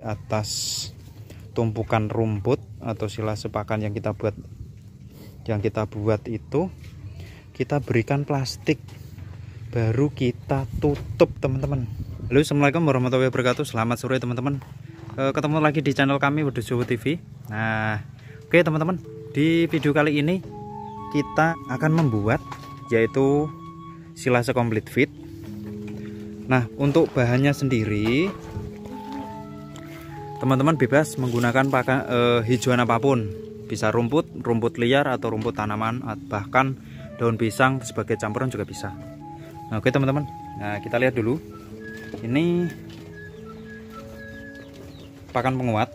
atas tumpukan rumput atau silase pakan yang kita buat itu, kita berikan plastik, baru kita tutup teman-teman. Halo, assalamualaikum warahmatullahi wabarakatuh. Selamat sore teman-teman. Ketemu lagi di channel kami Wedhus Jowo TV. Nah, oke teman-teman, di video kali ini kita akan membuat yaitu silase complete feed. Nah, untuk bahannya sendiri teman-teman bebas menggunakan pakan hijauan apapun, bisa rumput liar atau rumput tanaman, bahkan daun pisang sebagai campuran juga bisa. Nah, oke teman-teman, nah kita lihat dulu. Ini pakan penguat.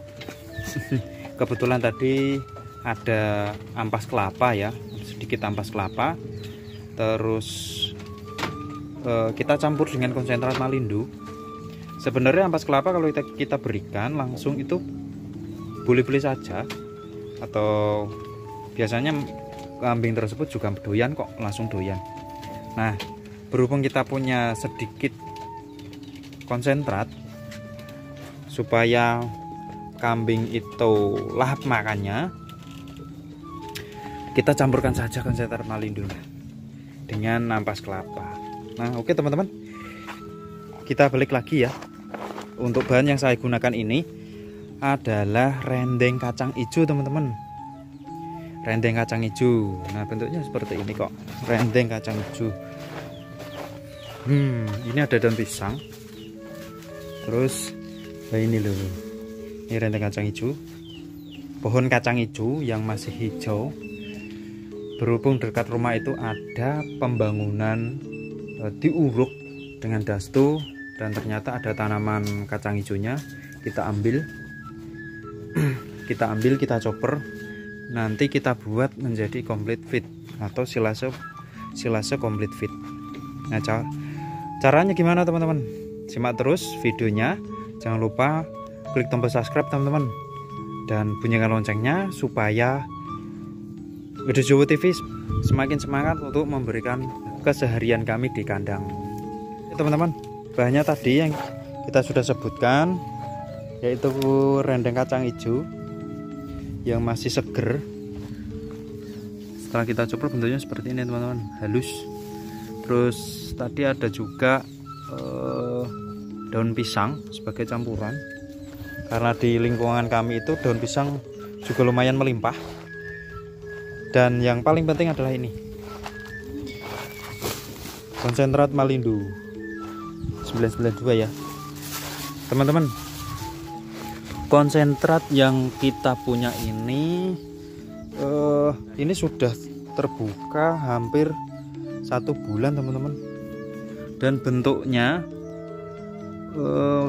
Kebetulan tadi ada ampas kelapa ya, sedikit ampas kelapa, terus kita campur dengan konsentrat malindo. Sebenarnya ampas kelapa kalau kita berikan langsung itu boleh-boleh saja, atau biasanya kambing tersebut juga doyan kok, langsung doyan. Nah, berhubung kita punya sedikit konsentrat supaya kambing itu lahap makannya, kita campurkan saja konsentrat malindo dengan ampas kelapa. Nah, oke teman-teman, kita balik lagi ya. Untuk bahan yang saya gunakan ini adalah rendeng kacang hijau teman-teman. Rendeng kacang hijau. Nah, bentuknya seperti ini kok, rendeng kacang hijau. Ini ada daun pisang. Terus ini loh, ini rendeng kacang hijau, pohon kacang hijau yang masih hijau. Berhubung dekat rumah itu ada pembangunan diuruk dengan dastu, dan ternyata ada tanaman kacang hijaunya, kita ambil, kita chopper, nanti kita buat menjadi complete feed atau silase complete feed. Nah, caranya gimana teman-teman? Simak terus videonya, jangan lupa klik tombol subscribe teman-teman, dan bunyikan loncengnya supaya Wedhus Jowo TV semakin semangat untuk memberikan keseharian kami di kandang. Teman-teman, bahannya tadi yang kita sudah sebutkan, yaitu rendeng kacang hijau yang masih seger. Setelah kita coprol bentuknya seperti ini teman-teman, halus. Terus tadi ada juga daun pisang sebagai campuran, karena di lingkungan kami itu daun pisang juga lumayan melimpah. Dan yang paling penting adalah ini, konsentrat malindo 992 ya teman-teman. Konsentrat yang kita punya ini sudah terbuka hampir 1 bulan teman-teman, dan bentuknya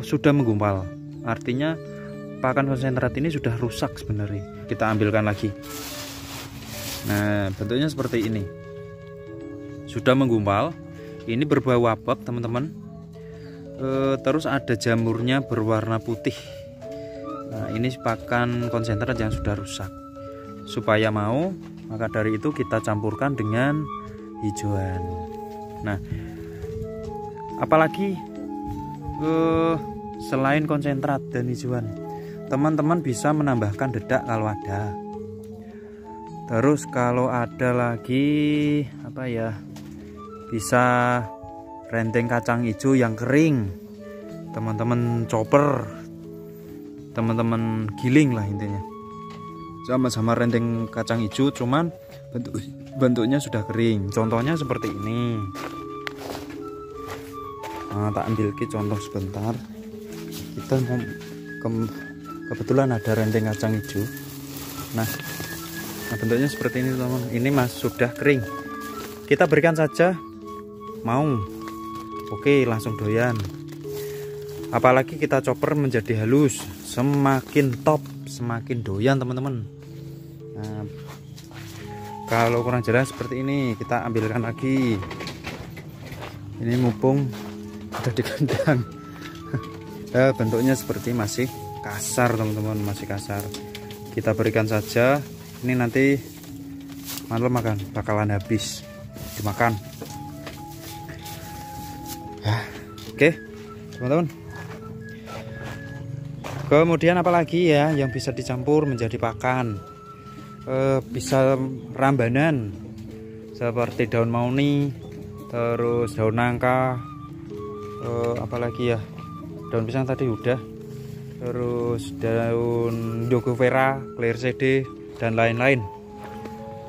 sudah menggumpal, artinya pakan konsentrat ini sudah rusak sebenarnya. Kita ambilkan lagi. Nah, bentuknya seperti ini, sudah menggumpal, ini berbau wabak teman-teman. Terus ada jamurnya berwarna putih. Nah, ini pakan konsentrat yang sudah rusak. Supaya mau, maka dari itu kita campurkan dengan hijauan. Nah, apalagi selain konsentrat dan hijauan, teman-teman bisa menambahkan dedak kalau ada. Terus kalau ada lagi apa ya, bisa rendeng kacang hijau yang kering, teman-teman chopper, teman-teman giling lah intinya. Sama-sama rendeng kacang hijau, cuman bentuknya sudah kering. Contohnya seperti ini. Nah, tak ambil ke contoh sebentar. Kita kebetulan ada rendeng kacang hijau. Nah, bentuknya seperti ini teman-teman. Ini mas sudah kering. Kita berikan saja, mau, oke, langsung doyan. Apalagi kita chopper menjadi halus, semakin top, semakin doyan teman-teman. Nah, kalau kurang jelas seperti ini, kita ambilkan lagi. Ini mumpung ada di kandang. Bentuknya seperti masih kasar teman-teman, masih kasar. Kita berikan saja. Ini nanti malam bakalan habis dimakan. Oke teman-teman, Kemudian apalagi ya yang bisa dicampur menjadi pakan, bisa rambanan seperti daun mauni, terus daun nangka, apalagi ya, daun pisang tadi udah, terus daun dogo vera, clear CD, dan lain-lain.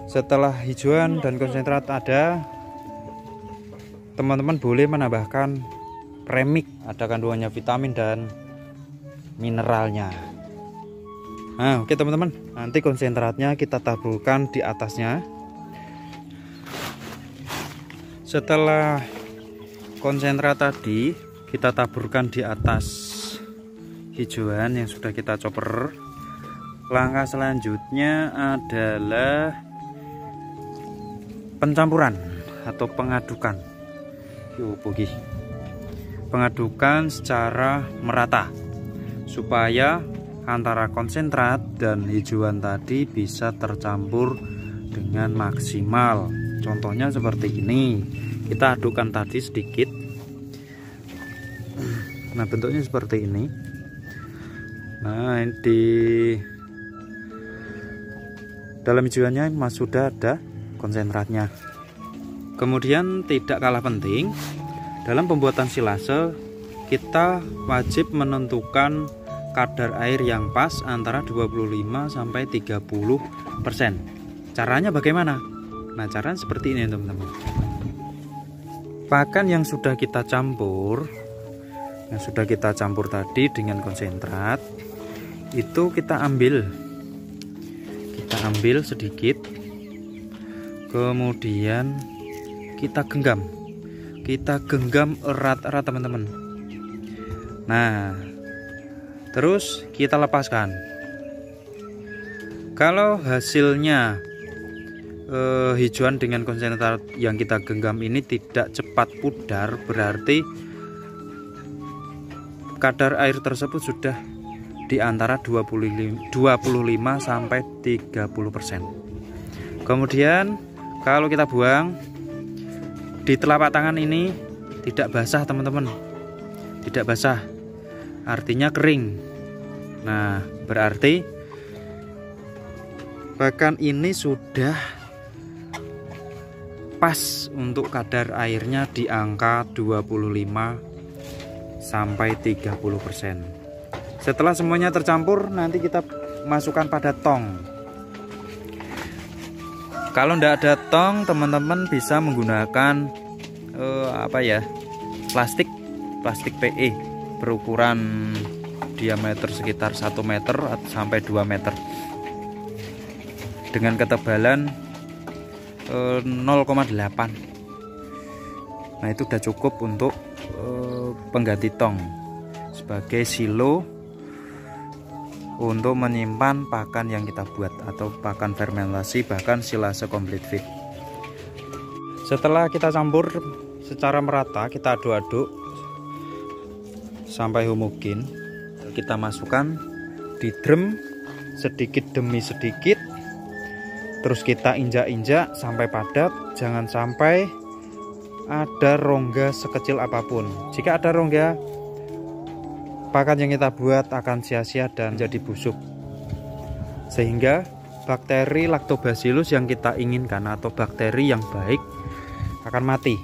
Setelah hijauan dan konsentrat ada, teman-teman boleh menambahkan premix, ada kandungannya vitamin dan mineralnya. Nah, oke teman-teman, nanti konsentratnya kita taburkan di atasnya. Setelah konsentrat tadi kita taburkan di atas hijauan yang sudah kita chopper, langkah selanjutnya adalah pencampuran atau pengadukan. Pengadukan secara merata supaya antara konsentrat dan hijauan tadi bisa tercampur dengan maksimal. Contohnya seperti ini, kita adukkan tadi sedikit. Nah, bentuknya seperti ini. Nah, di dalam hijauannya sudah ada konsentratnya. Kemudian tidak kalah penting, dalam pembuatan silase kita wajib menentukan kadar air yang pas antara 25 sampai 30%. Caranya bagaimana? Nah, caranya seperti ini teman-teman. Pakan yang sudah kita campur, tadi dengan konsentrat, itu kita ambil sedikit, kemudian kita genggam erat-erat teman-teman. Nah, terus kita lepaskan. Kalau hasilnya hijauan dengan konsentrat yang kita genggam ini tidak cepat pudar, berarti kadar air tersebut sudah di antara 25 sampai 30%. Kemudian kalau kita buang, di telapak tangan ini tidak basah teman-teman, tidak basah, artinya kering. Nah, berarti pakan ini sudah pas untuk kadar airnya di angka 25 sampai 30%. Setelah semuanya tercampur, nanti kita masukkan pada tong. Kalau tidak ada tong, teman-teman bisa menggunakan plastik PE berukuran diameter sekitar 1 meter sampai 2 meter dengan ketebalan 0,8. Nah, itu sudah cukup untuk pengganti tong sebagai silo untuk menyimpan pakan yang kita buat atau pakan fermentasi, bahkan silase complete feed. Setelah kita campur secara merata, kita aduk-aduk sampai homogen, kita masukkan di drum sedikit demi sedikit, terus kita injak-injak sampai padat. Jangan sampai ada rongga sekecil apapun. Jika ada rongga, pakan yang kita buat akan sia-sia dan jadi busuk, sehingga bakteri lactobacillus yang kita inginkan atau bakteri yang baik akan mati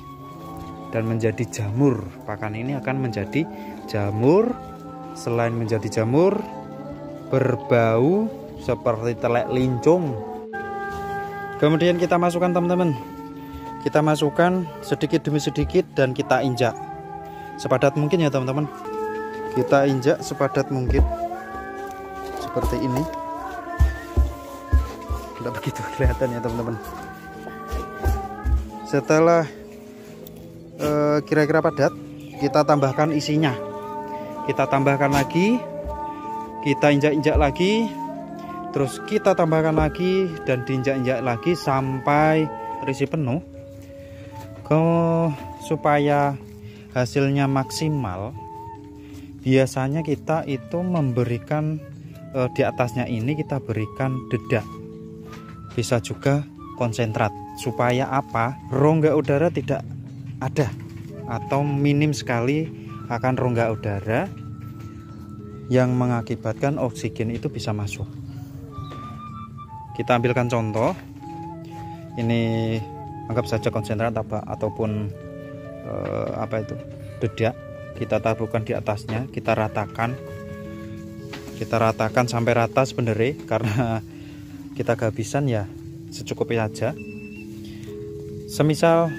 dan menjadi jamur. Pakan ini akan menjadi jamur. Selain menjadi jamur, berbau seperti telek lincung. Kemudian kita masukkan teman-teman, kita masukkan sedikit demi sedikit dan kita injak sepadat mungkin ya teman-teman. Kita injak sepadat mungkin seperti ini. Tidak begitu kelihatan ya teman-teman. Setelah kira-kira padat, kita tambahkan isinya. Kita tambahkan lagi, kita injak-injak lagi, terus kita tambahkan lagi dan diinjak-injak lagi sampai terisi penuh. Supaya hasilnya maksimal, biasanya kita itu memberikan di atasnya ini kita berikan dedak, bisa juga konsentrat, supaya apa? Rongga udara tidak ada atau minim sekali akan rongga udara, yang mengakibatkan oksigen itu bisa masuk. Kita ambilkan contoh. Ini anggap saja konsentrat ataupun dedak. Kita taburkan di atasnya, kita ratakan sampai rata sebenarnya, karena kita kehabisan ya secukupnya aja. Semisal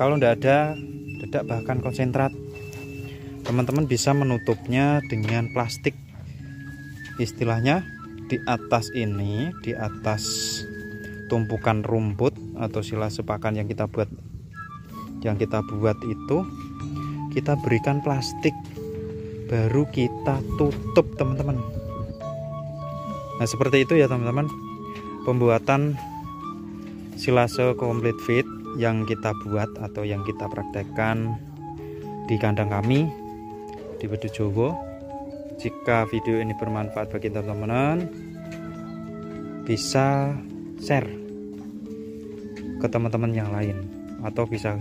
kalau tidak ada dedak bahkan konsentrat, teman-teman bisa menutupnya dengan plastik. Istilahnya di atas ini, di atas tumpukan rumput atau silase pakan yang kita buat itu, kita berikan plastik, baru kita tutup, teman-teman. Nah, seperti itu ya teman-teman, pembuatan silase complete feed yang kita buat atau yang kita praktekkan di kandang kami di Wedhus Jawa. Jika video ini bermanfaat bagi teman-teman, bisa share ke teman-teman yang lain, atau bisa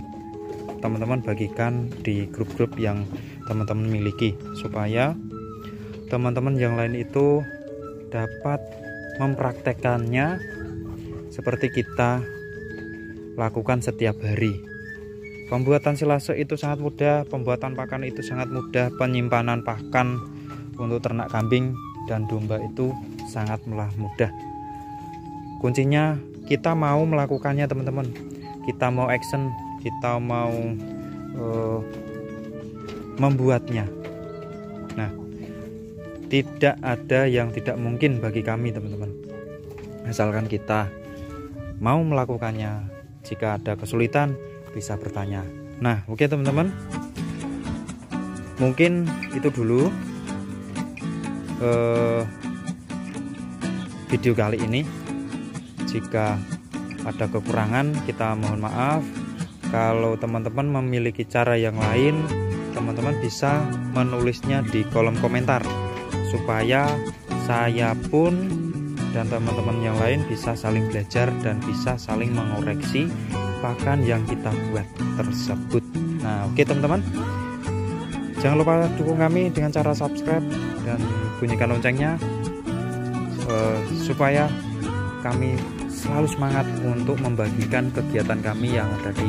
teman-teman bagikan di grup-grup yang teman-teman miliki, supaya teman-teman yang lain itu dapat mempraktekannya seperti kita lakukan setiap hari. Pembuatan silase itu sangat mudah, pembuatan pakan itu sangat mudah, penyimpanan pakan untuk ternak kambing dan domba itu sangatlah mudah. Kuncinya kita mau melakukannya, teman-teman. Kita mau action, kita mau membuatnya. Nah, tidak ada yang tidak mungkin bagi kami, teman-teman, asalkan kita mau melakukannya. Jika ada kesulitan bisa bertanya. Nah, oke teman-teman, mungkin itu dulu video kali ini. Jika ada kekurangan, kita mohon maaf. Kalau teman-teman memiliki cara yang lain, teman-teman bisa menulisnya di kolom komentar, supaya saya pun dan teman-teman yang lain bisa saling belajar dan bisa saling mengoreksi pakan yang kita buat tersebut. Nah, oke teman-teman, jangan lupa dukung kami dengan cara subscribe dan bunyikan loncengnya, supaya kami selalu semangat untuk membagikan kegiatan kami yang ada di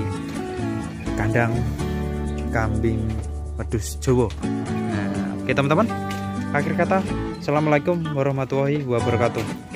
kandang kambing Wedhus Jawa. Nah, oke teman-teman, akhir kata, assalamualaikum warahmatullahi wabarakatuh.